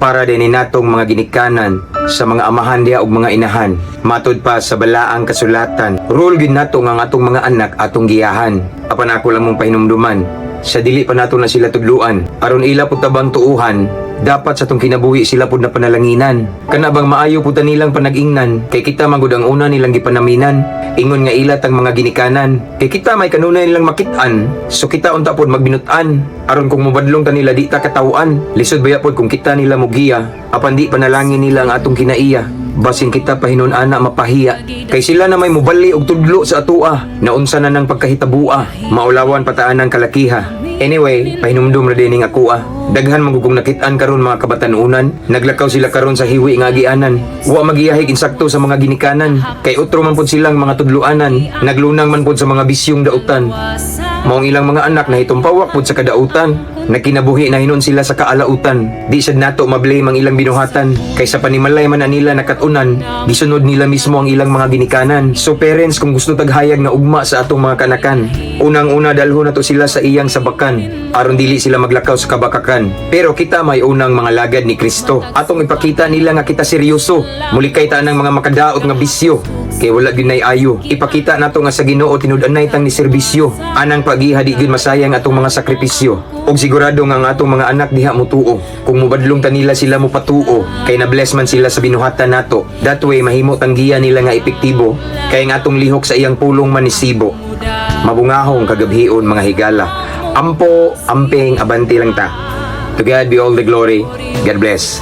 para din natong mga ginikanan sa mga amahan diha ug mga inahan. Matud pa sa balaang kasulatan, rule gid nato nga atong mga anak atong giyahan. Apan ako lang mong pahinumduman, sa dili pa nato na sila tudluan, aron ila pud tabang tuuhan, dapat sa tong kinabuhi sila pud na panalanginan. Kana bang maayo pud nilang panag-ingnan, kay kita magud ang una nilang gipanaminan. Ingon nga ilat ang mga ginikanan, kay kita may kanunay nilang makit-an, so kita unta pud magbinutan. Aron kung mubadlong ta nila di ta katawaan, lisod baya pud kung kita nila mugiya, apan di panalangin nila ang atong kinaiya. Basin kita pahinon-ana mapahiya, kay sila na may mubali og tudlo sa atua, naunsa na ng pagkahitabua, maulawan pataan ng kalakiha. Anyway, pahinumdum ra dining ako Daghan magugong nakit-an karon mga kabatanunan, naglakaw sila karon sa hiwi nga agianan. Wa magiyahig insakto sa mga ginikanan, kay utro man pud silang mga tudluanan, naglunang man pud sa mga bisyong dautan. Maong ilang mga anak na itumpawak pud sa kadautan, nakinabuhi na hinon sila sa kaalautan. Di sad nato mablame ang ilang binuhatan, kay sa panimalay man nila nakatunan, gisunod nila mismo ang ilang mga ginikanan. So parents, kung gusto taghayag nga ugma sa atong mga kanakan, unang-una dalhon nato sila sa iyang sabakan, aron dili sila maglakaw sa kabakakan. Pero kita may unang mga lagad ni Kristo, atong ipakita nila nga kita seryoso, mulikay ta ng mga makadaot nga bisyo, kay wala gyud nay ayo. Ipakita nato nga sa Ginoo tinud-anay tang ni serbisyo, anang pagiha di gyud masayang atong mga sakripisyo. Og sigurado nga ang atong mga anak diha mutuo, kung mubadlong ta nila sila mo patuo, kay na bless man sila sa binuhatan nato. That way mahimo tanggiya nila nga epektibo, kay nga atong lihok sa iyang pulong manisibo. Mabungahong kagabhion mga higala, ampo, amping, abanti lang ta. To God be all the glory. God bless.